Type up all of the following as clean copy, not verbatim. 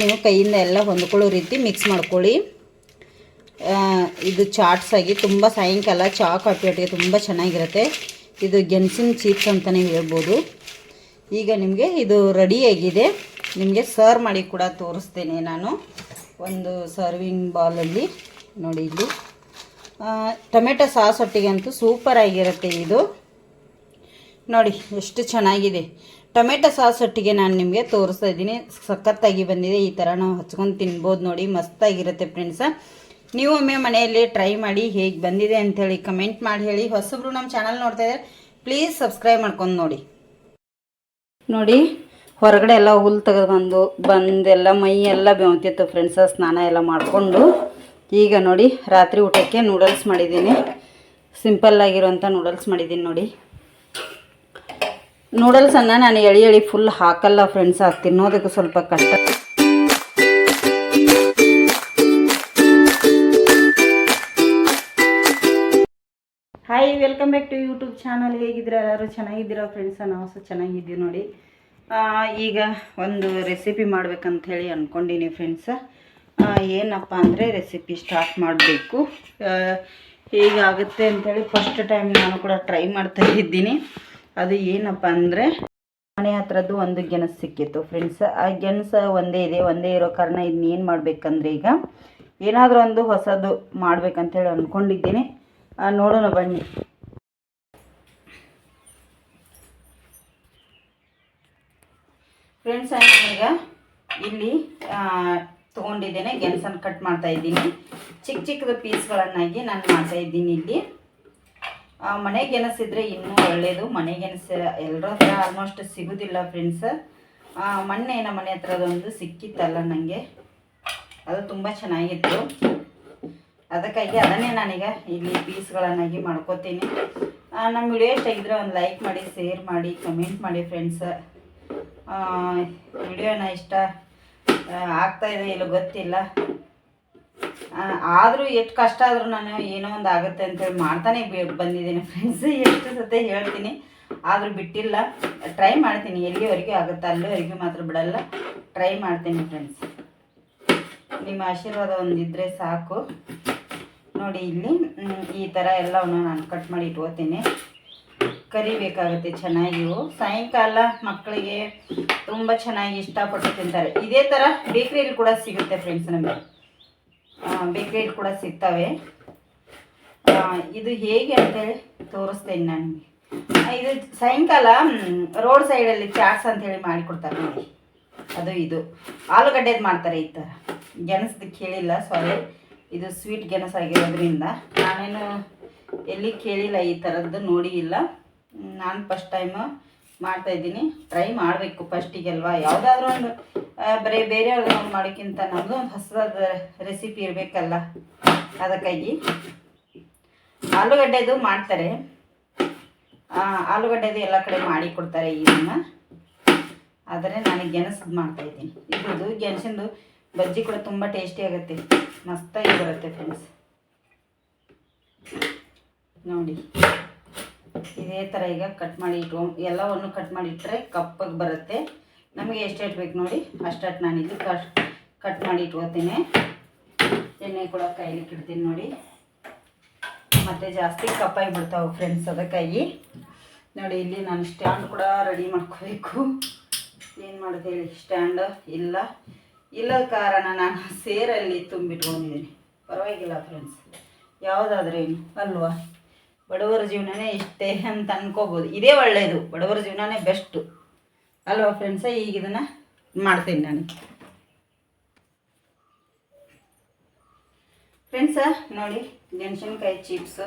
ನೀವು ಕೈಯಿಂದ ಎಲ್ಲ ಹೊಂದ್ಕೊಳ್ಳೋ ರೀತಿ ಮಿಕ್ಸ್ ಮಾಡ್ಕೊಳ್ಳಿ. ಇದು ಚಾಟ್ಸ್ ಆಗಿ ತುಂಬ ಸಾಯಂಕಾಲ ಚಹಾ ಕಾಫಿ ಒಟ್ಟಿಗೆ ತುಂಬ ಚೆನ್ನಾಗಿರುತ್ತೆ. ಇದು ಗೆಣಸಿನ ಚೀಪ್ಸ್ ಅಂತಲೇ ಹೇಳ್ಬೋದು. ಈಗ ನಿಮಗೆ ಇದು ರೆಡಿಯಾಗಿದೆ. ನಿಮಗೆ ಸರ್ವ್ ಮಾಡಿ ಕೂಡ ತೋರಿಸ್ತೇನೆ ನಾನು. ಒಂದು ಸರ್ವಿಂಗ್ ಬೌಲಲ್ಲಿ ನೋಡಿ, ಇಲ್ಲಿ ಟೊಮೆಟೊ ಸಾಸ್ ಒಟ್ಟಿಗೆ ಅಂತೂ ಸೂಪರಾಗಿರುತ್ತೆ ಇದು. ನೋಡಿ ಎಷ್ಟು ಚೆನ್ನಾಗಿದೆ. ಟೊಮೆಟೊ ಸಾಸ್ ಒಟ್ಟಿಗೆ ನಾನು ನಿಮಗೆ ತೋರಿಸ್ತಾ ಇದ್ದೀನಿ. ಸಖತ್ತಾಗಿ ಬಂದಿದೆ. ಈ ಥರ ನಾವು ಹಚ್ಕೊಂಡು ತಿನ್ಬೋದು ನೋಡಿ, ಮಸ್ತಾಗಿರುತ್ತೆ ಫ್ರೆಂಡ್ಸ. ನೀವು ಒಮ್ಮೆ ಮನೆಯಲ್ಲಿ ಟ್ರೈ ಮಾಡಿ ಹೇಗೆ ಬಂದಿದೆ ಅಂಥೇಳಿ ಕಮೆಂಟ್ ಮಾಡಿ ಹೇಳಿ. ಹೊಸಬ್ರು ನಮ್ಮ ಚಾನಲ್ ನೋಡ್ತಾ ಇದ್ದಾರೆ, ಪ್ಲೀಸ್ ಸಬ್ಸ್ಕ್ರೈಬ್ ಮಾಡ್ಕೊಂಡು ನೋಡಿ. ನೋಡಿ ಹೊರಗಡೆ ಎಲ್ಲ ಹುಲ್ಲು ತೆಗೆದು ಬಂದೆಲ್ಲ ಮೈ ಎಲ್ಲ ಬೆವತಿತ್ತು ಫ್ರೆಂಡ್ಸ. ಸ್ನಾನ ಎಲ್ಲ ಮಾಡಿಕೊಂಡು ಈಗ ನೋಡಿ ರಾತ್ರಿ ಊಟಕ್ಕೆ ನೂಡಲ್ಸ್ ಮಾಡಿದ್ದೀನಿ. ಸಿಂಪಲ್ಲಾಗಿರುವಂಥ ನೂಡಲ್ಸ್ ಮಾಡಿದ್ದೀನಿ ನೋಡಿ. ನೂಡಲ್ಸನ್ನು ನಾನು ಎಳಿ ಫುಲ್ ಹಾಕಲ್ಲ ಫ್ರೆಂಡ್ಸ್, ತಿನ್ನೋದಕ್ಕೆ ಸ್ವಲ್ಪ ಕಷ್ಟ. Hi, welcome back to YouTube channel. ಹೇಗಿದ್ದೀರಾ ಎಲ್ಲರೂ? ಚೆನ್ನಾಗಿದ್ದೀರಾ ಫ್ರೆಂಡ್ಸ? ನಾವು ಸಹ ಚೆನ್ನಾಗಿದ್ದೀವಿ ನೋಡಿ. ಈಗ ಒಂದು ರೆಸಿಪಿ ಮಾಡ್ಬೇಕಂತ ಹೇಳಿ ಅಂದ್ಕೊಂಡಿನಿ ಫ್ರೆಂಡ್ಸ. ಏನಪ್ಪ ಅಂದರೆ ರೆಸಿಪಿ ಸ್ಟಾರ್ಟ್ ಮಾಡಬೇಕು. ಹೇಗಾಗುತ್ತೆ ಅಂಥೇಳಿ ಫಸ್ಟ್ ಟೈಮ್ ನಾನು ಕೂಡ ಟ್ರೈ ಮಾಡ್ತಾ ಇದ್ದೀನಿ. ಅದು ಏನಪ್ಪ ಅಂದರೆ ಮನೆ ಹತ್ರದ್ದು ಒಂದು ಗೆಣಸು ಸಿಕ್ಕಿತ್ತು ಫ್ರೆಂಡ್ಸ್. ಆ ಗೆಣಸು ಒಂದೇ ಇರೋ ಕಾರಣ ಇನ್ನೇನು ಮಾಡಬೇಕಂದ್ರೆ ಈಗ ಏನಾದರೂ ಒಂದು ಹೊಸದು ಮಾಡ್ಬೇಕಂತೇಳಿ ಅಂದ್ಕೊಂಡಿದ್ದೀನಿ. ನೋಡೋಣ ಬನ್ನಿ. ಫ್ರೆಂಡ್ಸ್, ನಾನೀಗ ಇಲ್ಲಿ ತೊಗೊಂಡಿದ್ದೇನೆ. ಗೆಣಸನ್ನು ಕಟ್ ಮಾಡ್ತಾ ಇದ್ದೀನಿ. ಚಿಕ್ಕದ ಪೀಸ್ಗಳನ್ನಾಗಿ ನಾನು ಮಾಡ್ತಾಯಿದ್ದೀನಿ. ಇಲ್ಲಿ ಮನೆ ಗೆಣಸಿದ್ರೆ ಇನ್ನೂ ಒಳ್ಳೆಯದು. ಮನೆ ಗೆಣಸು ಎಲ್ಲರ ಹತ್ರ ಆಲ್ಮೋಸ್ಟ್ ಸಿಗೋದಿಲ್ಲ ಫ್ರೆಂಡ್ಸ್. ಮೊನ್ನೆ ನಮ್ಮ ಮನೆ ಹತ್ರದೊಂದು ಸಿಕ್ಕಿತ್ತಲ್ಲ ನನಗೆ, ಅದು ತುಂಬ ಚೆನ್ನಾಗಿತ್ತು. ಅದಕ್ಕಾಗಿ ಅದನ್ನೇ ನಾನೀಗ ಇಲ್ಲಿ ಪೀಸ್ಗಳನ್ನಾಗಿ ಮಾಡ್ಕೋತೀನಿ. ನಮ್ಮ ವಿಡಿಯೋ ಇಷ್ಟ ಆಗಿದ್ರೆ ಒಂದು ಲೈಕ್ ಮಾಡಿ, ಶೇರ್ ಮಾಡಿ, ಕಮೆಂಟ್ ಮಾಡಿ ಫ್ರೆಂಡ್ಸ್. ವಿಡಿಯೋನ ಇಷ್ಟ ಆಗ್ತಾಯಿದೆ ಇಲ್ಲ ಗೊತ್ತಿಲ್ಲ, ಆದರೂ ಎಷ್ಟು ಕಷ್ಟ ಆದರೂ ನಾನು ಏನೋ ಒಂದು ಆಗುತ್ತೆ ಅಂತೇಳಿ ಮಾಡ್ತಾನೆ ಬಂದಿದ್ದೀನಿ ಫ್ರೆಂಡ್ಸ್. ಎಷ್ಟು ಸತೆ ಹೇಳ್ತೀನಿ, ಆದರೂ ಬಿಟ್ಟಿಲ್ಲ. ಟ್ರೈ ಮಾಡ್ತೀನಿ. ಎಲ್ಲಿವರೆಗೂ ಆಗುತ್ತೆ ಅಲ್ಲಿವರೆಗೂ ಮಾತ್ರ ಬಿಡಲ್ಲ. ಟ್ರೈ ಮಾಡ್ತೀನಿ ಫ್ರೆಂಡ್ಸ್. ನಿಮ್ಮ ಆಶೀರ್ವಾದ ಒಂದಿದ್ದರೆ ಸಾಕು. ನೋಡಿ ಇಲ್ಲಿ ಈ ಥರ ಎಲ್ಲವನ್ನು ನಾನು ಕಟ್ ಮಾಡಿ ಇಟ್ಕೋತೀನಿ. ಕರಿಬೇಕಾಗುತ್ತೆ ಚೆನ್ನಾಗಿ. ಸಾಯಂಕಾಲ ಮಕ್ಕಳಿಗೆ ತುಂಬ ಚೆನ್ನಾಗಿ ಇಷ್ಟಪಟ್ಟು ತಿಂತಾರೆ. ಇದೇ ಥರ ಬೇಕ್ರಿಯಲ್ಲಿ ಕೂಡ ಸಿಗುತ್ತೆ ಫ್ರೆಂಡ್ಸ್. ನಮಗೆ ಬೇಕ್ರಿಯಲ್ಲಿ ಕೂಡ ಸಿಗ್ತವೆ. ಇದು ಹೇಗೆ ಅಂತೇಳಿ ತೋರಿಸ್ತೇನೆ ನನಗೆ. ಇದು ಸಾಯಂಕಾಲ ರೋಡ್ ಸೈಡಲ್ಲಿ ಚಾಟ್ಸ್ ಅಂಥೇಳಿ ಮಾಡಿಕೊಡ್ತಾರೆ ನೋಡಿ. ಅದು ಇದು ಆಲೂಗಡ್ಡೆದು ಮಾಡ್ತಾರೆ. ಈ ಥರ ಗೆಣಸದು ಕೇಳಿಲ್ಲ, ಸಾರಿ. ಇದು ಸ್ವೀಟ್ ಗೆಣಸು ಆಗಿರೋದ್ರಿಂದ ನಾನೇನು ಎಲ್ಲಿ ಕೇಳಿಲ್ಲ, ಈ ಥರದ್ದು ನೋಡಿ ಇಲ್ಲ. ನಾನು ಫಸ್ಟ್ ಟೈಮು ಮಾಡ್ತಾಯಿದ್ದೀನಿ. ಟ್ರೈ ಮಾಡಬೇಕು ಫಸ್ಟಿಗೆಲ್ವಾ. ಯಾವುದಾದ್ರೂ ಒಂದು ಬರೀ ಬೇರೆಯವ್ರದ್ದು ಒಂದು ಮಾಡೋಕ್ಕಿಂತ ನಮ್ಮದು ಒಂದು ಹೊಸದಾದ ರೆಸಿಪಿ ಇರಬೇಕಲ್ಲ. ಅದಕ್ಕಾಗಿ ಆಲೂಗಡ್ಡೆದು ಮಾಡ್ತಾರೆ. ಆಲೂಗಡ್ಡೆದು ಎಲ್ಲ ಕಡೆ ಮಾಡಿ ಕೊಡ್ತಾರೆ ಇದನ್ನು. ಆದರೆ ನಾನು ಗೆಣಸದು ಮಾಡ್ತಾಯಿದ್ದೀನಿ. ಇದ್ರದ್ದು ಗೆಣಸಿಂದು ಬಜ್ಜಿ ಕೂಡ ತುಂಬ ಟೇಸ್ಟಿ ಆಗುತ್ತೆ, ಮಸ್ತಾಗಿ ಬರುತ್ತೆ ಫ್ರೆಂಡ್ಸ್. ನೋಡಿ ಇದೇ ಥರ ಈಗ ಕಟ್ ಮಾಡಿ ಎಲ್ಲವನ್ನು ಕಟ್ ಮಾಡಿ ಇಟ್ಟರೆ ಕಪ್ಪಾಗಿ ಬರುತ್ತೆ. ನಮಗೆ ಎಷ್ಟು ಬೇಕು ನೋಡಿ ಅಷ್ಟು ನಾನಿಲ್ಲಿ ಕಟ್ ಮಾಡಿ ಇಟ್ಕೋತೀನಿ. ಎಣ್ಣೆ ಕೂಡ ಕಾಯ್ಲಿಕ್ಕೆ ಇಡ್ತೀನಿ ನೋಡಿ. ಮತ್ತು ಜಾಸ್ತಿ ಕಪ್ಪಾಗಿ ಬಿಡ್ತಾವೆ ಫ್ರೆಂಡ್ಸ್. ಅದಕ್ಕಾಗಿ ನೋಡಿ ಇಲ್ಲಿ ನಾನು ಸ್ಟ್ಯಾಂಡ್ ಕೂಡ ರೆಡಿ ಮಾಡ್ಕೋಬೇಕು. ಏನು ಮಾಡೋದು ಹೇಳಿ, ಸ್ಟ್ಯಾಂಡ್ ಇಲ್ಲದ ಕಾರಣ ನಾನು ಸೇರಲ್ಲಿ ತುಂಬಿಟ್ಕೊಂಡಿದ್ದೀನಿ. ಪರವಾಗಿಲ್ಲ ಫ್ರೆಂಡ್ಸ್, ಯಾವುದಾದ್ರೇನು ಅಲ್ವಾ. ಬಡವರ ಜೀವನನೇ ಇಷ್ಟೇ ಅಂತ ಅನ್ಕೋಬೋದು. ಇದೇ ಒಳ್ಳೆಯದು, ಬಡವರ ಜೀವನನೇ ಬೆಸ್ಟು ಅಲ್ವಾ ಫ್ರೆಂಡ್ಸ. ಈಗ ಇದನ್ನು ಮಾಡ್ತೀನಿ ನಾನು ಫ್ರೆಂಡ್ಸ. ನೋಡಿ ಮೆಣಸಿನ್ಕಾಯಿ ಚಿಪ್ಸ್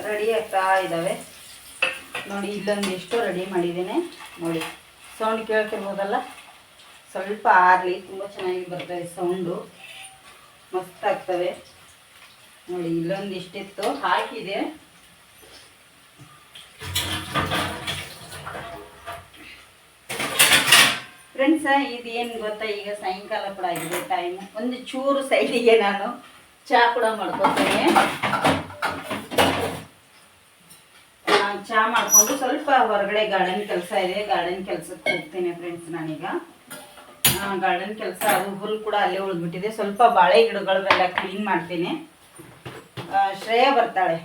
ರೆಡಿ ಆಗ್ತಾ ಇದ್ದಾವೆ ನೋಡಿ. ಇಲ್ಲೊಂದಿಷ್ಟು ರೆಡಿ ಮಾಡಿದ್ದೇನೆ ನೋಡಿ. ಸೌಂಡ್ ಕೇಳ್ತಿರ್ಬೋದಲ್ಲ, ಸ್ವಲ್ಪ ಆರಲಿ, ತುಂಬ ಚೆನ್ನಾಗಿ ಬರ್ತದೆ ಸೌಂಡು, ಮಸ್ತ್ ಆಗ್ತವೆ ನೋಡಿ. ಇಲ್ಲೊಂದಿಷ್ಟಿತ್ತು ಹಾಕಿದೆ. ಫ್ರೆಂಡ್ಸ, ಇದೇನು ಗೊತ್ತಾ, ಈಗ ಸಾಯಂಕಾಲ ಕೂಡ ಆಗಿದೆ ಟೈಮ್. ಒಂದು ಚೂರು ಸೈಡಿಗೆ ನಾನು ಚಹಾ ಕೂಡ ಮಾಡ್ಕೊತೀನಿ. ಚಹಾ ಮಾಡಿಕೊಂಡು ಸ್ವಲ್ಪ ಹೊರಗಡೆ ಗಾರ್ಡನ್ ಕೆಲಸ ಇದೆ, ಗಾರ್ಡನ್ ಕೆಲಸಕ್ಕೆ ಹೋಗ್ತೀನಿ ಫ್ರೆಂಡ್ಸ್. ನಾನೀಗ ಗಾರ್ಡನ್ ಕೆಲಸ ಅದು ಹುಲ್ಲು ಕೂಡ ಅಲ್ಲೇ ಉಳಿದ್ಬಿಟ್ಟಿದೆ. ಸ್ವಲ್ಪ ಬಾಳೆ ಗಿಡಗಳನ್ನೆಲ್ಲ ಕ್ಲೀನ್ ಮಾಡ್ತೀನಿ. ಶ್ರೇಯ ಬರ್ತಾಳೆ,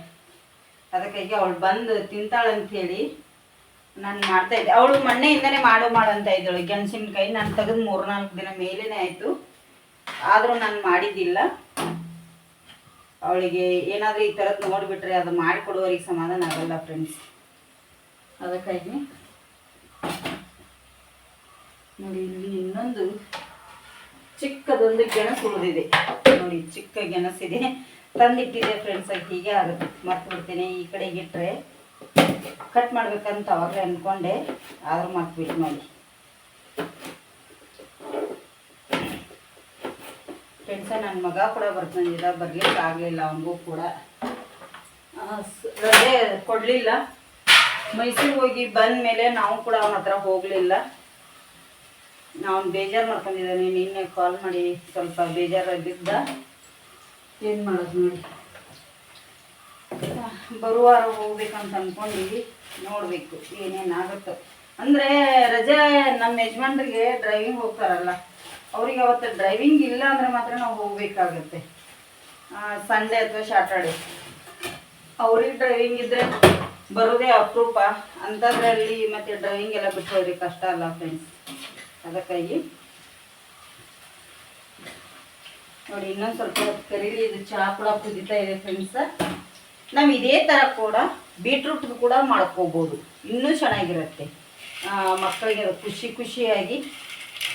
ಅದಕ್ಕಾಗಿ ಅವಳು ಬಂದು ತಿಂತಾಳಂಥೇಳಿ ನಾನು ಮಾಡ್ತಾಯಿದ್ದೆ. ಅವಳು ಮಣ್ಣೆಯಿಂದನೇ ಮಾಡು ಅಂತ ಇದ್ದಳು ಗೆಣಸಿನಕಾಯಿ. ನಾನು ತೆಗೆದು 3-4 ದಿನ ಮೇಲೇ ಆಯಿತು, ಆದರೂ ನಾನು ಮಾಡಿದ್ದಿಲ್ಲ. ಅವಳಿಗೆ ಏನಾದರೂ ಈ ಥರದ್ದು ನೋಡಿಬಿಟ್ರೆ ಅದು ಮಾಡಿಕೊಡುವವರಿಗೆ ಸಮಾಧಾನ ಆಗಲ್ಲ ಫ್ರೆಂಡ್ಸ್. ಅದಕ್ಕಾಗಿ ನೋಡಿ, ಇಲ್ಲಿ ಇನ್ನೊಂದು ಚಿಕ್ಕದೊಂದು ಗೆಣಸು ಉಳಿದಿದೆ ನೋಡಿ. ಚಿಕ್ಕ ಗೆಣಸಿದೆ, ತಂದಿಟ್ಟಿದೆ ಫ್ರೆಂಡ್ಸ್. ಹೀಗೆ ಆಗುತ್ತೆ, ಮರ್ತು ಬಿಡ್ತೀನಿ. ಈ ಕಡೆಗೆ ಇಟ್ಟರೆ ಕಟ್ ಮಾಡ್ಬೇಕಂತ ಅವಾಗಲೇ ಅಂದ್ಕೊಂಡೆ, ಆದರೂ ಮರ್ತ್ಬಿಟ್ಟು ನೋಡಿ ಫ್ರೆಂಡ್ಸ. ನನ್ನ ಮಗ ಕೂಡ ಬರ್ತಿದ್ದ, ಬರ್ಲಿಕ್ಕೆ ಆಗಲಿಲ್ಲ. ಅವನಿಗೂ ಕೂಡ ರಜೆ ಕೊಡಲಿಲ್ಲ. ಮೈಸೂರಿಗೆ ಹೋಗಿ ಬಂದ ಮೇಲೆ ನಾವು ಕೂಡ ಅವನ ಹತ್ರ ಹೋಗಲಿಲ್ಲ. ನಾವು ಬೇಜಾರು ಮಾಡ್ಕೊಂಡಿದ್ದಾನೆ. ನಿನ್ನೆ ಕಾಲ್ ಮಾಡಿ ಸ್ವಲ್ಪ ಬೇಜಾರಾಗಿದ್ದ. ಏನು ಮಾಡೋದು ನೋಡಿ, ಬರುವಾರ ಹೋಗ್ಬೇಕಂತ ಅಂದ್ಕೊಂಡಿವಿ. ನೋಡಬೇಕು ಏನೇನಾಗುತ್ತೋ. ಅಂದರೆ ರಜೆ ನಮ್ಮ ಯಜಮಾನ್ರಿಗೆ ಡ್ರೈವಿಂಗ್ ಹೋಗ್ತಾರಲ್ಲ, ಅವ್ರಿಗೆ ಅವತ್ತು ಡ್ರೈವಿಂಗ್ ಇಲ್ಲ ಅಂದರೆ ಮಾತ್ರ ನಾವು ಹೋಗಬೇಕಾಗತ್ತೆ. ಸಂಡೇ ಅಥವಾ ಸ್ಯಾಟರ್ಡೆ ಅವ್ರಿಗೆ ಡ್ರೈವಿಂಗ್ ಇದ್ದರೆ ಬರೋದೇ ಅಪರೂಪ. ಅಂಥದ್ರಲ್ಲಿ ಮತ್ತು ಡ್ರೈವಿಂಗ್ ಎಲ್ಲ ಬಿಟ್ಟು ಹೋಗ್ರಿಗೆ ಕಷ್ಟ ಅಲ್ಲ ಫ್ರೆಂಡ್ಸ್. ಅದಕ್ಕಾಗಿ ನೋಡಿ, ಇನ್ನೊಂದು ಸ್ವಲ್ಪ ಕರೀಲಿ. ಇದು ಚಹಾ ಕೂಡ ಕುದೀತಾ ಇದೆ ಫ್ರೆಂಡ್ಸ್. ನಾವು ಇದೇ ಥರ ಕೂಡ ಬೀಟ್ರೂಟ್ ಕೂಡ ಮಾಡ್ಕೋಬೋದು, ಇನ್ನೂ ಚೆನ್ನಾಗಿರುತ್ತೆ. ಮಕ್ಕಳಿಗೆ ಖುಷಿಯಾಗಿ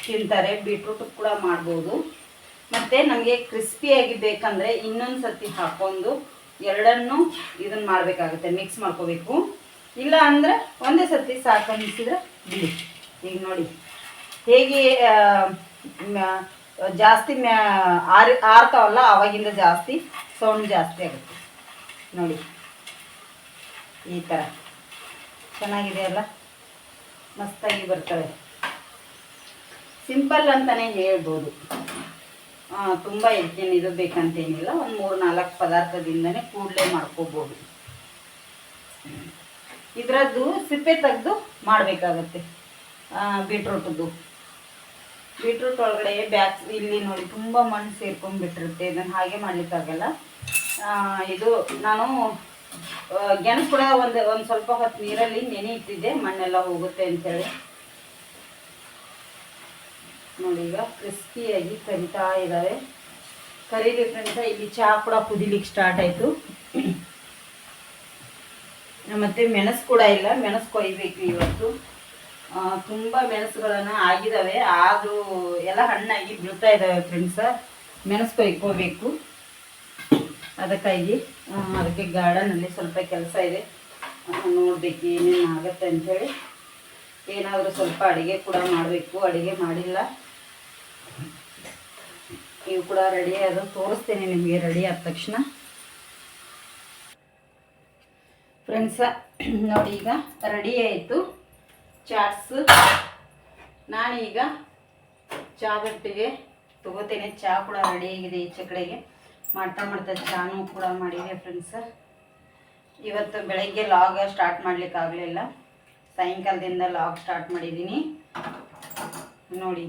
ತಿಂತಾರೆ. ಬೀಟ್ರೂಟ್ ಕೂಡ ಮಾಡ್ಬೋದು. ಮತ್ತು ನಮಗೆ ಕ್ರಿಸ್ಪಿಯಾಗಿ ಬೇಕಂದರೆ ಇನ್ನೊಂದು ಸರ್ತಿ ಹಾಕ್ಕೊಂಡು ಎರಡನ್ನೂ ಇದನ್ನು ಮಾಡಬೇಕಾಗುತ್ತೆ, ಮಿಕ್ಸ್ ಮಾಡ್ಕೋಬೇಕು. ಇಲ್ಲ ಅಂದರೆ ಒಂದೇ ಸರ್ತಿ ಸಾಕು ಅನಿಸಿದ್ರೆ ಬಿಡಿ. ಈಗ ನೋಡಿ ಹೇಗೆ ಜಾಸ್ತಿ ಆರ್ತಾವಲ್ಲ, ಆವಾಗಿಂದ ಜಾಸ್ತಿ ಸೌಂಡ್ ಜಾಸ್ತಿ ಆಗುತ್ತೆ ನೋಡಿ. ಈ ಥರ ಚೆನ್ನಾಗಿದೆ ಅಲ್ಲ, ಮಸ್ತಾಗಿ ಬರ್ತವೆ. ಸಿಂಪಲ್ ಅಂತಲೇ ಹೇಳ್ಬೋದು. ತುಂಬ ಹೆಚ್ಚೇನು ಇದು ಬೇಕಂತೇನಿಲ್ಲ. ಒಂದು 3-4 ಪದಾರ್ಥದಿಂದನೇ ಕೂಡಲೇ ಮಾಡ್ಕೋಬೋದು. ಇದರದ್ದು ಸಿಪ್ಪೆ ತೆಗೆದು ಮಾಡಬೇಕಾಗತ್ತೆ. ಬೀಟ್ರೂಟದ್ದು ಬೀಟ್ರೂಟ್ ಒಳಗಡೆ ಇಲ್ಲಿ ನೋಡಿ ತುಂಬ ಮಣ್ಣು ಸೇರ್ಕೊಂಡ್ಬಿಟ್ಟಿರುತ್ತೆ. ಇದನ್ನು ಹಾಗೆ ಮಾಡಲಿಕ್ಕಾಗಲ್ಲ. ಇದು ನಾನು ಗೆಣಸು ಕೂಡ ಒಂದು ಸ್ವಲ್ಪ ಹೊತ್ತು ನೀರಲ್ಲಿ ನೆನೆ ಇಟ್ಟಿದ್ದೆ, ಮಣ್ಣೆಲ್ಲ ಹೋಗುತ್ತೆ ಅಂಥೇಳಿ. ನೋಡಿ ಈಗ ಕ್ರಿಸ್ಪಿಯಾಗಿ ಕರಿತಾ ಇದ್ದಾವೆ. ಕರೀಲಿ ಫ್ರೆಂಡ್ಸ. ಇಲ್ಲಿ ಚಹಾ ಕೂಡ ಕುದಿಲಿಕ್ಕೆ ಸ್ಟಾರ್ಟ್ ಆಯಿತು. ಮತ್ತು ಮೆಣಸು ಕೂಡ ಇಲ್ಲ, ಮೆಣಸು ಕೊಯ್ಬೇಕು ಇವತ್ತು. ತುಂಬ ಮೆಣಸುಗಳನ್ನು ಆಗಿದ್ದಾವೆ, ಆದರೂ ಎಲ್ಲ ಹಣ್ಣಾಗಿ ಬೀಳ್ತಾ ಇದ್ದಾವೆ ಫ್ರೆಂಡ್ಸ. ಮೆಣಸು ಕೊಯ್ಕೋಬೇಕು. ಅದಕ್ಕಾಗಿ ಅದಕ್ಕೆ ಗಾರ್ಡನಲ್ಲಿ ಸ್ವಲ್ಪ ಕೆಲಸ ಇದೆ, ನೋಡಬೇಕು ಏನೇನು ಆಗುತ್ತೆ ಅಂಥೇಳಿ. ಏನಾದರೂ ಸ್ವಲ್ಪ ಅಡುಗೆ ಕೂಡ ಮಾಡಬೇಕು, ಅಡುಗೆ ಮಾಡಿಲ್ಲ. ಇವು ಕೂಡ ರೆಡಿ ಅದು ತೋರಿಸ್ತೇನೆ ನಿಮಗೆ ರೆಡಿ ಆದ ತಕ್ಷಣ ಫ್ರೆಂಡ್ಸ. ನೋಡಿ ಈಗ ರೆಡಿ ಆಯಿತು ಚಾಟ್ಸ್. ನಾನೀಗ ಚಹಾ ಗಟ್ಟಿಗೆ ತಗೋತೇನೆ. ಚಹಾ ಕೂಡ ರೆಡಿಯಾಗಿದೆ. ಈಚೆ ಕಡೆಗೆ ಮಾಡ್ತಾ ಚಾನೂ ಕೂಡ ಮಾಡಿದೆ ಫ್ರೆಂಡ್ಸ. ಇವತ್ತು ಬೆಳಗ್ಗೆ ಲಾಗ್ ಸ್ಟಾರ್ಟ್ ಮಾಡಲಿಕ್ಕಾಗಲಿಲ್ಲ, ಸಾಯಂಕಾಲದಿಂದ ಲಾಗ್ ಸ್ಟಾರ್ಟ್ ಮಾಡಿದ್ದೀನಿ ನೋಡಿ.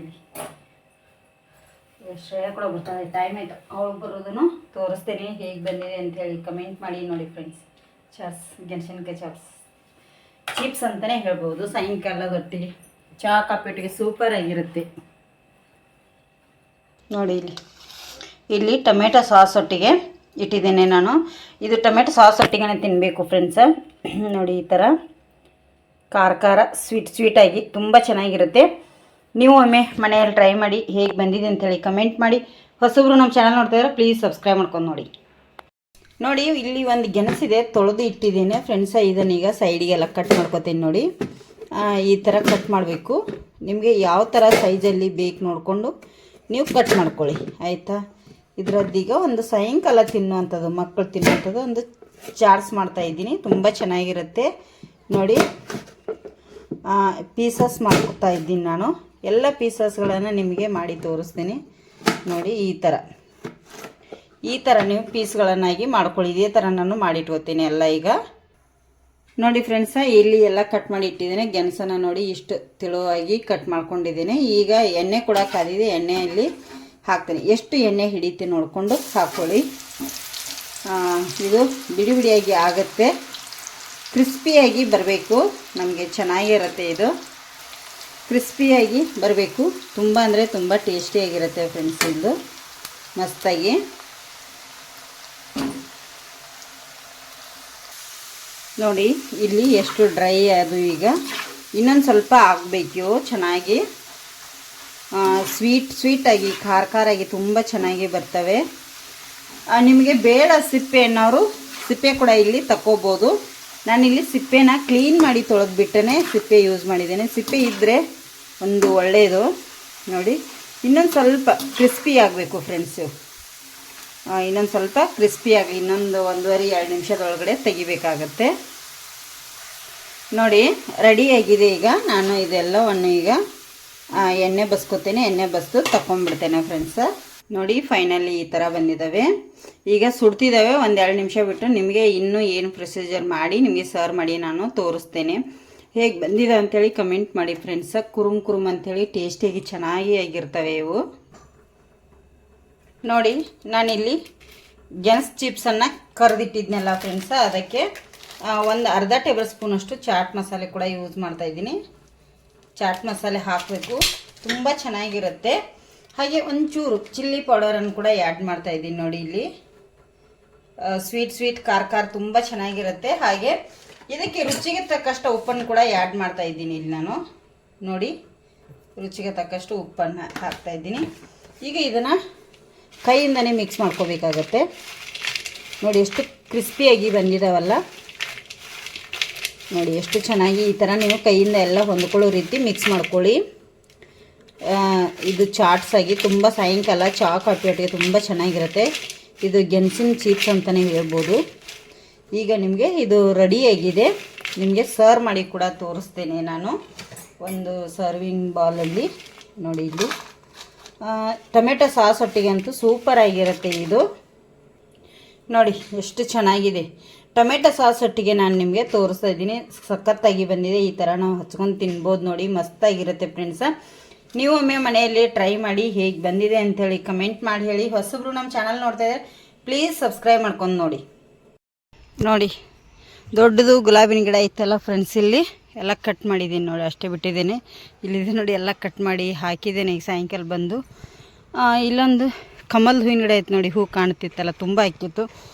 ಇಲ್ಲಿ ಶ್ರೇಯ ಕೂಡ ಬರ್ತಾಳೆ, ಟೈಮ್ ಆಯಿತು. ಅವಳು ಬರೋದನ್ನು ತೋರಿಸ್ತೇನೆ ಹೇಗೆ ಬಂದಿದೆ ಅಂಥೇಳಿ ಕಮೆಂಟ್ ಮಾಡಿ ನೋಡಿ ಫ್ರೆಂಡ್ಸ್. ಚಾಟ್ಸ್, ಗೆಣಸಿನಕಾಯಿ ಚಾಟ್ಸ್, ಚಿಪ್ಸ್ ಅಂತಲೇ ಹೇಳ್ಬೋದು. ಸಾಯಂಕಾಲದೊಟ್ಟಿಗೆ ಚಹಾ ಕಾಪಿಯೊಟ್ಟಿಗೆ ಸೂಪರ್ ಆಗಿರುತ್ತೆ ನೋಡಿ. ಇಲ್ಲಿ ಟೊಮೆಟೊ ಸಾಸ್ ಒಟ್ಟಿಗೆ ಇಟ್ಟಿದ್ದೇನೆ ನಾನು. ಇದು ಟೊಮೆಟೊ ಸಾಸ್ ಒಟ್ಟಿಗೆ ತಿನ್ನಬೇಕು ಫ್ರೆಂಡ್ಸ. ನೋಡಿ ಈ ಥರ ಖಾರ ಸ್ವೀಟಾಗಿ ತುಂಬ ಚೆನ್ನಾಗಿರುತ್ತೆ. ನೀವು ಒಮ್ಮೆ ಮನೆಯಲ್ಲಿ ಟ್ರೈ ಮಾಡಿ ಹೇಗೆ ಬಂದಿದೆ ಅಂಥೇಳಿ ಕಮೆಂಟ್ ಮಾಡಿ. ಹೊಸಬ್ರು ನಮ್ಮ ಚಾನಲ್ ನೋಡ್ತಾಯಿದ್ರೆ ಪ್ಲೀಸ್ ಸಬ್ಸ್ಕ್ರೈಬ್ ಮಾಡ್ಕೊಂಡು ನೋಡಿ. ಇಲ್ಲಿ ಒಂದು ಗೆಣಸಿದೆ, ತೊಳೆದು ಇಟ್ಟಿದ್ದೀನಿ ಫ್ರೆಂಡ್ಸ. ಇದನ್ನೀಗ ಸೈಡಿಗೆಲ್ಲ ಕಟ್ ಮಾಡ್ಕೊತೀನಿ ನೋಡಿ. ಈ ಥರ ಕಟ್ ಮಾಡಬೇಕು. ನಿಮಗೆ ಯಾವ ಥರ ಸೈಜಲ್ಲಿ ಬೇಕು ನೋಡಿಕೊಂಡು ನೀವು ಕಟ್ ಮಾಡ್ಕೊಳ್ಳಿ ಆಯಿತಾ. ಇದರದ್ದೀಗ ಒಂದು ಸಾಯಂಕಾಲ ತಿನ್ನುವಂಥದ್ದು, ಮಕ್ಕಳು ತಿನ್ನುವಂಥದ್ದು ಒಂದು ಚಾಟ್ಸ್ ಮಾಡ್ತಾಯಿದ್ದೀನಿ. ತುಂಬ ಚೆನ್ನಾಗಿರುತ್ತೆ ನೋಡಿ. ಪೀಸಸ್ ಮಾಡ್ಕೊತಾ ಇದ್ದೀನಿ ನಾನು. ಎಲ್ಲ ಪೀಸಸ್ಗಳನ್ನು ನಿಮಗೆ ಮಾಡಿ ತೋರಿಸ್ತೀನಿ ನೋಡಿ. ಈ ಥರ ನೀವು ಪೀಸ್ಗಳನ್ನಾಗಿ ಮಾಡ್ಕೊಳ್ಳಿ. ಇದೇ ಥರ ನಾನು ಮಾಡಿಟ್ಕೋತೀನಿ ಎಲ್ಲ. ಈಗ ನೋಡಿ ಫ್ರೆಂಡ್ಸ, ಇಲ್ಲಿ ಎಲ್ಲ ಕಟ್ ಮಾಡಿ ಇಟ್ಟಿದ್ದೇನೆ. ಗೆಣಸನ್ನು ನೋಡಿ ಇಷ್ಟು ತೆಳುವಾಗಿ ಕಟ್ ಮಾಡ್ಕೊಂಡಿದ್ದೇನೆ. ಈಗ ಎಣ್ಣೆ ಕೂಡ ಕಾದಿದೆ, ಎಣ್ಣೆಯಲ್ಲಿ ಹಾಕ್ತೀನಿ. ಎಷ್ಟು ಎಣ್ಣೆ ಹಿಡಿತೆ ನೋಡಿಕೊಂಡು ಹಾಕ್ಕೊಳ್ಳಿ. ಇದು ಬಿಡಿ ಬಿಡಿಯಾಗಿ ಆಗುತ್ತೆ, ಕ್ರಿಸ್ಪಿಯಾಗಿ ಬರಬೇಕು, ನಮಗೆ ಚೆನ್ನಾಗಿರುತ್ತೆ. ಇದು ಕ್ರಿಸ್ಪಿಯಾಗಿ ಬರಬೇಕು, ತುಂಬ ಅಂದರೆ ತುಂಬ ಟೇಸ್ಟಿಯಾಗಿರುತ್ತೆ ಫ್ರೆಂಡ್ಸ್. ಇದು ಮಸ್ತಾಗಿ ನೋಡಿ ಇಲ್ಲಿ ಎಷ್ಟು ಡ್ರೈ ಅದು. ಈಗ ಇನ್ನೊಂದು ಸ್ವಲ್ಪ ಆಗಬೇಕು ಚೆನ್ನಾಗಿ, ಸ್ವೀಟಾಗಿ ಖಾರಾಗಿ ತುಂಬ ಚೆನ್ನಾಗಿ ಬರ್ತವೆ. ನಿಮಗೆ ಬೇಡ ಸಿಪ್ಪೆ ಅನ್ನೋರು ಸಿಪ್ಪೆ ಕೂಡ ಇಲ್ಲಿ ತಗೋಬೋದು. ನಾನಿಲ್ಲಿ ಸಿಪ್ಪೆನ ಕ್ಲೀನ್ ಮಾಡಿ ತೊಳೆದ್ಬಿಟ್ಟೇ ಸಿಪ್ಪೆ ಯೂಸ್ ಮಾಡಿದ್ದೇನೆ. ಸಿಪ್ಪೆ ಇದ್ದರೆ ಒಂದು ಒಳ್ಳೆಯದು. ನೋಡಿ ಇನ್ನೊಂದು ಸ್ವಲ್ಪ ಕ್ರಿಸ್ಪಿ ಆಗಬೇಕು ಫ್ರೆಂಡ್ಸು, ಇನ್ನೊಂದು ಸ್ವಲ್ಪ ಕ್ರಿಸ್ಪಿಯಾಗಿ ಇನ್ನೊಂದು 1.5-2 ನಿಮಿಷದೊಳಗಡೆ ತೆಗಿಬೇಕಾಗತ್ತೆ. ನೋಡಿ ರೆಡಿಯಾಗಿದೆ. ಈಗ ನಾನು ಇದೆಲ್ಲವನ್ನು ಈಗ ಎಣ್ಣೆ ಬಸ್ಕೋತೇನೆ, ಎಣ್ಣೆ ಬಸ್ದು ತಗೊಂಡ್ಬಿಡ್ತೇನೆ ಫ್ರೆಂಡ್ಸ. ನೋಡಿ ಫೈನಲಿ ಈ ಥರ ಬಂದಿದ್ದಾವೆ. ಈಗ ಸುಡ್ತಿದ್ದಾವೆ. 1-2 ನಿಮಿಷ ಬಿಟ್ಟು ನಿಮಗೆ ಇನ್ನೂ ಏನು ಪ್ರೊಸೀಜರ್ ಮಾಡಿ ನಿಮಗೆ ಸರ್ವ್ ಮಾಡಿ ನಾನು ತೋರಿಸ್ತೇನೆ. ಹೇಗೆ ಬಂದಿದೆ ಅಂಥೇಳಿ ಕಮೆಂಟ್ ಮಾಡಿ ಫ್ರೆಂಡ್ಸ. ಕುರುಮ್ ಅಂಥೇಳಿ ಟೇಸ್ಟಿಯಾಗಿ ಚೆನ್ನಾಗಿ ಆಗಿರ್ತವೆ ಇವು. ನೋಡಿ ನಾನಿಲ್ಲಿ ಗೆಣಸು ಚಿಪ್ಸನ್ನು ಕರೆದಿಟ್ಟಿದ್ನಲ್ಲ ಫ್ರೆಂಡ್ಸ, ಅದಕ್ಕೆ ಒಂದು ಅರ್ಧ ಟೇಬಲ್ ಸ್ಪೂನಷ್ಟು ಚಾಟ್ ಮಸಾಲೆ ಕೂಡ ಯೂಸ್ ಮಾಡ್ತಾಯಿದ್ದೀನಿ. ಚಾಟ್ ಮಸಾಲೆ ಹಾಕಬೇಕು, ತುಂಬ ಚೆನ್ನಾಗಿರುತ್ತೆ. ಹಾಗೆ ಒಂಚೂರು ಚಿಲ್ಲಿ ಪೌಡರನ್ನು ಕೂಡ ಆ್ಯಡ್ ಮಾಡ್ತಾಯಿದ್ದೀನಿ. ನೋಡಿ ಇಲ್ಲಿ ಸ್ವೀಟ್ ಖಾರ ತುಂಬ ಚೆನ್ನಾಗಿರುತ್ತೆ. ಹಾಗೆ ಇದಕ್ಕೆ ರುಚಿಗೆ ತಕ್ಕಷ್ಟು ಉಪ್ಪನ್ನು ಕೂಡ ಆ್ಯಡ್ ಮಾಡ್ತಾಯಿದ್ದೀನಿ ಇಲ್ಲಿ ನಾನು. ನೋಡಿ ರುಚಿಗೆ ತಕ್ಕಷ್ಟು ಉಪ್ಪನ್ನು ಹಾಕ್ತಾಯಿದ್ದೀನಿ. ಈಗ ಇದನ್ನು ಕೈಯಿಂದನೇ ಮಿಕ್ಸ್ ಮಾಡ್ಕೋಬೇಕಾಗತ್ತೆ. ನೋಡಿ ಎಷ್ಟು ಕ್ರಿಸ್ಪಿಯಾಗಿ ಬಂದಿದ್ದಾವಲ್ಲ. ನೋಡಿ ಎಷ್ಟು ಚೆನ್ನಾಗಿ ಈ ಥರ ನೀವು ಕೈಯಿಂದ ಎಲ್ಲ ಹೊಂದ್ಕೊಳ್ಳೋ ರೀತಿ ಮಿಕ್ಸ್ ಮಾಡ್ಕೊಳ್ಳಿ. ಇದು ಚಾಟ್ಸ್ ಆಗಿ ತುಂಬ ಸಾಯಂಕಾಲ ಚಾ ಕಾಫಿ ಒಟ್ಟಿಗೆ ತುಂಬ ಚೆನ್ನಾಗಿರುತ್ತೆ. ಇದು ಗೆಣಸಿನ ಚೀಪ್ಸ್ ಅಂತಲೇ ಹೇಳ್ಬೋದು. ಈಗ ನಿಮಗೆ ಇದು ರೆಡಿಯಾಗಿದೆ. ನಿಮಗೆ ಸರ್ವ್ ಮಾಡಿ ಕೂಡ ತೋರಿಸ್ತೇನೆ ನಾನು ಒಂದು ಸರ್ವಿಂಗ್ ಬೌಲಲ್ಲಿ. ನೋಡಿ ಇಲ್ಲಿ ಟೊಮೆಟೊ ಸಾಸ್ ಒಟ್ಟಿಗೆ ಅಂತೂ ಸೂಪರಾಗಿರುತ್ತೆ ಇದು. ನೋಡಿ ಎಷ್ಟು ಚೆನ್ನಾಗಿದೆ. ಟೊಮೆಟೊ ಸಾಸ್ ಒಟ್ಟಿಗೆ ನಾನು ನಿಮಗೆ ತೋರಿಸ್ತಾ ಇದ್ದೀನಿ. ಸಖತ್ತಾಗಿ ಬಂದಿದೆ. ಈ ಥರ ನಾವು ಹಚ್ಕೊಂಡು ತಿನ್ಬೋದು. ನೋಡಿ ಮಸ್ತಾಗಿರುತ್ತೆ ಫ್ರೆಂಡ್ಸ. ನೀವು ಒಮ್ಮೆ ಮನೆಯಲ್ಲಿ ಟ್ರೈ ಮಾಡಿ ಹೇಗೆ ಬಂದಿದೆ ಅಂಥೇಳಿ ಕಮೆಂಟ್ ಮಾಡಿ ಹೇಳಿ. ಹೊಸಬ್ರು ನಮ್ಮ ಚಾನಲ್ ನೋಡ್ತಾ ಇದ್ದಾರೆ, ಪ್ಲೀಸ್ ಸಬ್ಸ್ಕ್ರೈಬ್ ಮಾಡ್ಕೊಂಡು ನೋಡಿ. ನೋಡಿ ದೊಡ್ಡದು ಗುಲಾಬಿನ ಗಿಡ ಇತ್ತಲ್ಲ ಫ್ರೆಂಡ್ಸ್, ಇಲ್ಲಿ ಎಲ್ಲ ಕಟ್ ಮಾಡಿದ್ದೀನಿ. ನೋಡಿ ಅಷ್ಟೇ ಬಿಟ್ಟಿದ್ದೇನೆ. ಇಲ್ಲಿದೆ ನೋಡಿ ಎಲ್ಲ ಕಟ್ ಮಾಡಿ ಹಾಕಿದ್ದೇನೆ ಈಗ ಸಾಯಂಕಾಲ ಬಂದು. ಇಲ್ಲೊಂದು ಕಮಲ್ ಹೂವಿನ ಗಿಡ ಐತೆ ನೋಡಿ, ಹೂ ಕಾಣ್ತಿತ್ತಲ್ಲ ತುಂಬ ಹಾಕಿತ್ತು,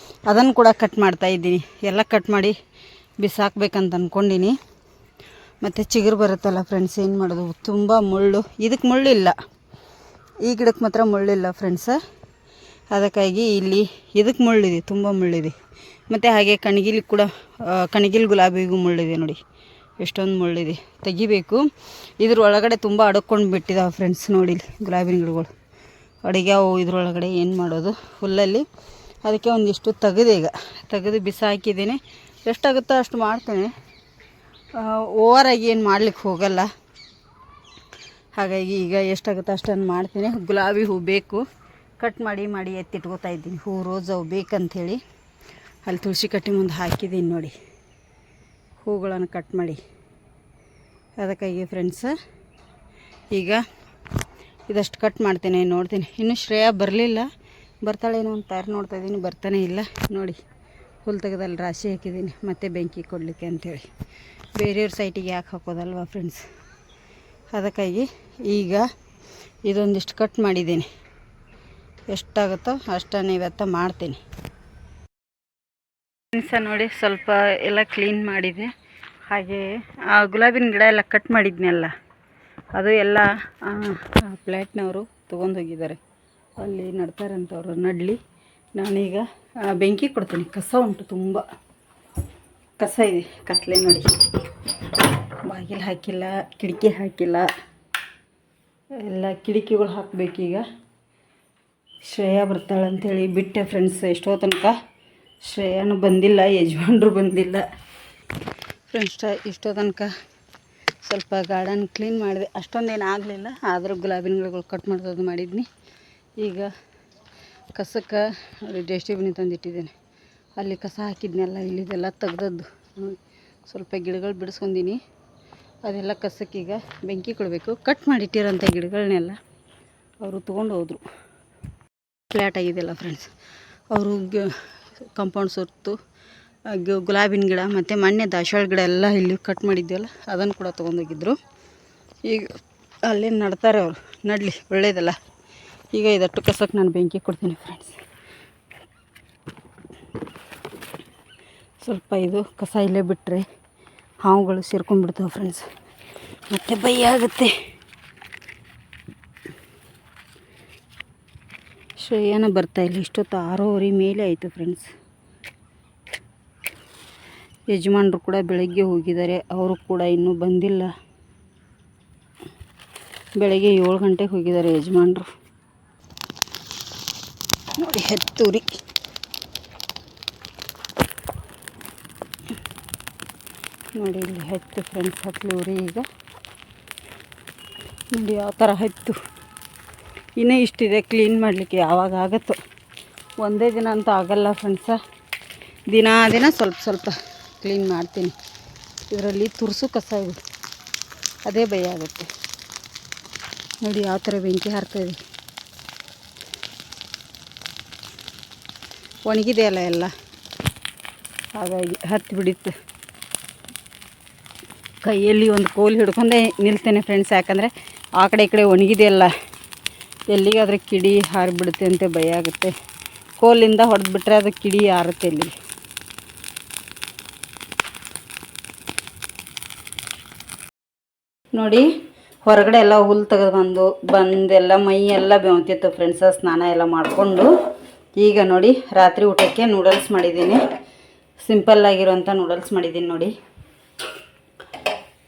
ಅದನ್ನು ಕೂಡ ಕಟ್ ಮಾಡ್ತಾಯಿದ್ದೀನಿ. ಎಲ್ಲ ಕಟ್ ಮಾಡಿ ಬಿಸಾಕ್ಬೇಕಂತ ಅಂದ್ಕೊಂಡಿನಿ. ಮತ್ತು ಚಿಗುರು ಬರುತ್ತಲ್ಲ ಫ್ರೆಂಡ್ಸ್, ಏನು ಮಾಡೋದು, ತುಂಬ ಮುಳ್ಳು. ಇದಕ್ಕೆ ಮುಳ್ಳಿಲ್ಲ, ಈ ಗಿಡಕ್ಕೆ ಮಾತ್ರ ಮುಳ್ಳಿಲ್ಲ ಫ್ರೆಂಡ್ಸ. ಅದಕ್ಕಾಗಿ ಇಲ್ಲಿ ಇದಕ್ಕೆ ಮುಳ್ಳಿದೆ, ತುಂಬ ಮುಳ್ಳಿದೆ. ಮತ್ತು ಹಾಗೆ ಕಣಗಿಲ್ ಗುಲಾಬಿಗೂ ಮುಳ್ಳಿದೆ. ನೋಡಿ ಎಷ್ಟೊಂದು ಮುಳ್ಳಿದೆ, ತೆಗಿಬೇಕು. ಇದ್ರ ಒಳಗಡೆ ತುಂಬ ಅಡಕ್ಕೊಂಡು ಬಿಟ್ಟಿದ್ದಾವೆ ಫ್ರೆಂಡ್ಸ್. ನೋಡಿ ಗುಲಾಬಿನ ಗಿಡಗಳು ಅಡುಗೆವು ಇದ್ರೊಳಗಡೆ ಏನು ಮಾಡೋದು ಹುಲ್ಲಲ್ಲಿ. ಅದಕ್ಕೆ ಒಂದಿಷ್ಟು ತೆಗೆದು ಬಿಸಾಕಿದ್ದೀನಿ. ಎಷ್ಟಾಗುತ್ತೋ ಅಷ್ಟು ಮಾಡ್ತೇನೆ, ಓವರಾಗಿ ಏನು ಮಾಡ್ಲಿಕ್ಕೆ ಹೋಗಲ್ಲ. ಹಾಗಾಗಿ ಈಗ ಎಷ್ಟಾಗುತ್ತೋ ಅಷ್ಟನ್ನು ಮಾಡ್ತೀನಿ. ಗುಲಾಬಿ ಹೂ ಬೇಕು, ಕಟ್ ಮಾಡಿ ಎತ್ತಿಟ್ಕೋತಾ ಇದ್ದೀನಿ. ಹೂ ರೋಸ್ ಅವು ಬೇಕಂಥೇಳಿ ಅಲ್ಲಿ ತುಳಸಿ ಕಟ್ಟಿ ಮುಂದೆ ಹಾಕಿದ್ದೀನಿ. ನೋಡಿ ಹೂಗಳನ್ನು ಕಟ್ ಮಾಡಿ. ಅದಕ್ಕಾಗಿ ಫ್ರೆಂಡ್ಸ ಈಗ ಇದಷ್ಟು ಕಟ್ ಮಾಡ್ತೇನೆ, ನೋಡ್ತೀನಿ. ಇನ್ನೂ ಶ್ರೇಯ ಬರಲಿಲ್ಲ, ಬರ್ತಾಳೇನೋ ಅಂತ ನೋಡ್ತಾಯಿದ್ದೀನಿ, ಬರ್ತಾನೆ ಇಲ್ಲ. ನೋಡಿ ಹುಲ್ಲು ತೆಗೆದಲ್ಲಿ ರಾಶಿ ಹಾಕಿದ್ದೀನಿ, ಮತ್ತೆ ಬೆಂಕಿ ಕೊಡಲಿಕ್ಕೆ ಅಂಥೇಳಿ. ಬೇರೆಯವ್ರ ಸೈಟಿಗೆ ಯಾಕೆ ಹಾಕೋದಲ್ವ ಫ್ರೆಂಡ್ಸ್. ಅದಕ್ಕಾಗಿ ಈಗ ಇದೊಂದಿಷ್ಟು ಕಟ್ ಮಾಡಿದ್ದೀನಿ. ಎಷ್ಟಾಗುತ್ತೋ ಅಷ್ಟನ್ನು ಇವತ್ತು ಮಾಡ್ತೀನಿ ಫ್ರೆಂಡ್ಸ. ನೋಡಿ ಸ್ವಲ್ಪ ಎಲ್ಲ ಕ್ಲೀನ್ ಮಾಡಿದೆ. ಹಾಗೆ ಆ ಗುಲಾಬಿನ ಗಿಡ ಎಲ್ಲ ಕಟ್ ಮಾಡಿದ್ನಲ್ಲ, ಅದು ಎಲ್ಲ ಫ್ಲ್ಯಾಟ್ನವರು ತೊಗೊಂಡೋಗಿದ್ದಾರೆ. ಅಲ್ಲಿ ನಡ್ತಾರಂಥವ್ರು ನಡಲಿ. ನಾನೀಗ ಬೆಂಕಿ ಕೊಡ್ತೀನಿ. ಕಸ ಉಂಟು, ತುಂಬ ಕಸ ಇದೆ. ಕತ್ಲೆ ನೋಡಿ, ಬಾಗಿಲು ಹಾಕಿಲ್ಲ, ಕಿಟಕಿ ಹಾಕಿಲ್ಲ, ಎಲ್ಲ ಕಿಟಕಿಗಳು ಹಾಕಬೇಕೀಗ. ಶ್ರೇಯ ಬರ್ತಾಳಂಥೇಳಿ ಬಿಟ್ಟೆ ಫ್ರೆಂಡ್ಸ್. ಎಷ್ಟೋ ತನಕ ಶ್ರೇಯನೂ ಬಂದಿಲ್ಲ, ಯಜಮಾನ್ರು ಬಂದಿಲ್ಲ ಫ್ರೆಂಡ್ಸ್. ಇಷ್ಟೋ ತನಕ ಸ್ವಲ್ಪ ಗಾರ್ಡನ್ ಕ್ಲೀನ್ ಮಾಡಿದೆ, ಅಷ್ಟೊಂದೇನು ಆಗಲಿಲ್ಲ. ಆದರೂ ಗುಲಾಬಿನ ಗಿಡಗಳು ಕಟ್ ಮಾಡೋದು ಮಾಡಿದ್ನಿ. ಈಗ ಕಸಕ್ಕೆ ಡಸ್ಟ್ಬಿನ್ ತಂದಿಟ್ಟಿದ್ದೇನೆ. ಅಲ್ಲಿ ಕಸ ಹಾಕಿದ್ನೆಲ್ಲ ಇಲ್ಲಿದೆಲ್ಲ ತೆಗ್ದದ್ದು ಸ್ವಲ್ಪ ಗಿಡಗಳು ಬಿಡಿಸ್ಕೊಂಡೀನಿ. ಅದೆಲ್ಲ ಕಸಕ್ಕೀಗ ಬೆಂಕಿ ಕೊಡಬೇಕು. ಕಟ್ ಮಾಡಿಟ್ಟಿರೋಂಥ ಗಿಡಗಳನ್ನೆಲ್ಲ ಅವರು ತೊಗೊಂಡು ಹೋದರು. ಫ್ಲ್ಯಾಟ್ ಆಗಿದೆಯಲ್ಲ ಫ್ರೆಂಡ್ಸ್, ಅವರು ಕಾಂಪೌಂಡ್ ಸುತ್ತು ಗುಲಾಬಿನ ಗಿಡ ಮತ್ತು ಮೊನ್ನೆ ದಾಸವಾಳ ಗಿಡ ಎಲ್ಲ ಇಲ್ಲಿ ಕಟ್ ಮಾಡಿದ್ದೆವಲ್ಲ ಅದನ್ನು ಕೂಡ ತೊಗೊಂಡೋಗಿದ್ರು. ಈಗ ಅಲ್ಲೇ ನಡ್ತಾರೆ ಅವರು, ನಡಲಿ ಒಳ್ಳೇದಲ್ಲ. ಈಗ ಇದಷ್ಟು ಕಸಕ್ಕೆ ನಾನು ಬೆಂಕಿ ಕೊಡ್ತೀನಿ ಫ್ರೆಂಡ್ಸ್. ಸ್ವಲ್ಪ ಇದು ಕಸ ಇಲ್ಲೇ ಬಿಟ್ಟರೆ ಹಾವುಗಳು ಸೇರ್ಕೊಂಡ್ಬಿಡ್ತಾವೆ ಫ್ರೆಂಡ್ಸ್, ಮತ್ತು ಭಯ ಆಗುತ್ತೆ. ಶ್ರೇಯನ ಬರ್ತಾಯಿಲ್ಲ, ಇಷ್ಟೊತ್ತು 6:30 ಮೇಲೆ ಆಯಿತು ಫ್ರೆಂಡ್ಸ್. ಯಜಮಾನರು ಕೂಡ ಬೆಳಗ್ಗೆ ಹೋಗಿದ್ದಾರೆ, ಅವರು ಕೂಡ ಇನ್ನೂ ಬಂದಿಲ್ಲ. ಬೆಳಗ್ಗೆ 7 ಗಂಟೆಗೆ ಹೋಗಿದ್ದಾರೆ ಯಜಮಾನರು. ನೋಡಿ ಹೆತ್ತೂರಿ ನೋಡಿ, ಇಲ್ಲಿ ಹೆತ್ತು ಫ್ರೆಂಡ್ಸ್, ಹತ್ತಲೂರಿ. ಈಗ ನೋಡಿ ಯಾವ ಥರ ಹೆತ್ತು. ಇನ್ನೂ ಇಷ್ಟಿದೆ ಕ್ಲೀನ್ ಮಾಡಲಿಕ್ಕೆ, ಯಾವಾಗ ಆಗುತ್ತೋ. ಒಂದೇ ದಿನ ಅಂತ ಆಗಲ್ಲ ಫ್ರೆಂಡ್ಸ, ದಿನ ಸ್ವಲ್ಪ ಸ್ವಲ್ಪ ಕ್ಲೀನ್ ಮಾಡ್ತೀನಿ. ಇದರಲ್ಲಿ ತುರ್ಸು ಕಸ ಇದೆ, ಅದೇ ಭಯ ಆಗುತ್ತೆ. ನೋಡಿ ಯಾವ ಥರ ಬೆಂಕಿ ಹಾರ್ತಾಯಿದೆ. ಒಣಗಿದೆಯಲ್ಲ ಎಲ್ಲ, ಹಾಗಾಗಿ ಹತ್ತಿ ಬಿಡಿತ್ತು. ಕೈಯಲ್ಲಿ ಒಂದು ಕೋಲು ಹಿಡ್ಕೊಂಡೇ ನಿಲ್ತೇನೆ ಫ್ರೆಂಡ್ಸ್, ಯಾಕಂದರೆ ಆ ಕಡೆ ಈ ಕಡೆ ಒಣಗಿದೆಯಲ್ಲ, ಎಲ್ಲಿಗಾದರೆ ಕಿಡಿ ಹಾರಿಬಿಡುತ್ತೆ ಅಂತ ಭಯ ಆಗುತ್ತೆ. ಕೋಲಿಂದ ಹೊಡೆದ್ಬಿಟ್ರೆ ಅದು ಕಿಡಿ ಹಾರುತ್ತೆ ಇಲ್ಲಿ. ನೋಡಿ ಹೊರಗಡೆ ಎಲ್ಲ ಹುಲ್ಲು ತೆಗೆದು ಬಂದೆಲ್ಲ ಮೈ ಎಲ್ಲ ಬೆವತಿತ್ತು ಫ್ರೆಂಡ್ಸ. ಸ್ನಾನ ಎಲ್ಲ ಮಾಡಿಕೊಂಡು ಈಗ ನೋಡಿ ರಾತ್ರಿ ಊಟಕ್ಕೆ ನೂಡಲ್ಸ್ ಮಾಡಿದ್ದೀನಿ. ಸಿಂಪಲ್ಲಾಗಿರೋಂಥ ನೂಡಲ್ಸ್ ಮಾಡಿದ್ದೀನಿ. ನೋಡಿ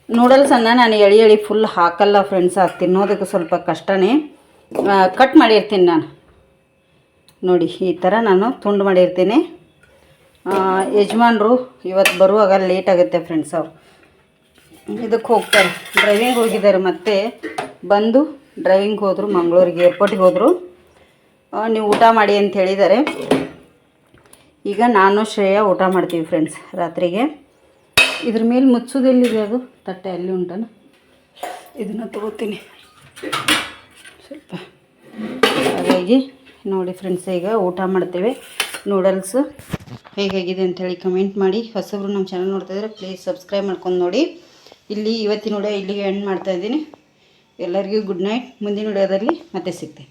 ನೂಡಲ್ಸನ್ನು ನಾನು ಎಳಿ ಫುಲ್ ಹಾಕಲ್ಲ ಫ್ರೆಂಡ್ಸ್, ಅದು ತಿನ್ನೋದಕ್ಕೆ ಸ್ವಲ್ಪ ಕಷ್ಟನೇ. ಕಟ್ ಮಾಡಿರ್ತೀನಿ ನಾನು. ನೋಡಿ ಈ ಥರ ನಾನು ತುಂಡು ಮಾಡಿರ್ತೀನಿ. ಯಜಮಾನರು ಇವತ್ತು ಬರುವಾಗ ಲೇಟ್ ಆಗುತ್ತೆ ಫ್ರೆಂಡ್ಸ್. ಅವರು ಇದಕ್ಕೆ ಹೋಗ್ತಾರೆ, ಡ್ರೈವಿಂಗ್ ಹೋಗಿದ್ದಾರೆ. ಮತ್ತೆ ಬಂದು ಡ್ರೈವಿಂಗ್ ಹೋದರು, ಮಂಗಳೂರಿಗೆ ಏರ್ಪೋರ್ಟಿಗೆ ಹೋದರು. ನೀವು ಊಟ ಮಾಡಿ ಅಂತ ಹೇಳಿದ್ದಾರೆ. ಈಗ ನಾನು ಶ್ರೇಯ ಊಟ ಮಾಡ್ತೀವಿ ಫ್ರೆಂಡ್ಸ್ ರಾತ್ರಿಗೆ. ಇದ್ರ ಮೇಲೆ ಮುಚ್ಚೋದೆಲ್ಲಿದೆ, ಅದು ತಟ್ಟೆ ಅಲ್ಲಿ ಉಂಟನ, ಇದನ್ನು ತೊಗೋತೀನಿ ಸ್ವಲ್ಪ. ಹಾಗಾಗಿ ನೋಡಿ ಫ್ರೆಂಡ್ಸ್, ಈಗ ಊಟ ಮಾಡ್ತೇವೆ. ನೂಡಲ್ಸು ಹೇಗಾಗಿದೆ ಅಂಥೇಳಿ ಕಮೆಂಟ್ ಮಾಡಿ. ಹೊಸಬ್ರು ನಮ್ಮ ಚಾನಲ್ ನೋಡ್ತಾಯಿದ್ರೆ ಪ್ಲೀಸ್ ಸಬ್ಸ್ಕ್ರೈಬ್ ಮಾಡ್ಕೊಂಡು ನೋಡಿ. ಇಲ್ಲಿ ಇವತ್ತಿನ ವಿಡಿಯೋ ಇಲ್ಲಿಗೆ ಎಂಡ್ ಮಾಡ್ತಾಯಿದ್ದೀನಿ. ಎಲ್ಲರಿಗೂ ಗುಡ್ ನೈಟ್. ಮುಂದಿನ ವಿಡಿಯೋದಲ್ಲಿ ಮತ್ತೆ ಸಿಗ್ತೀನಿ.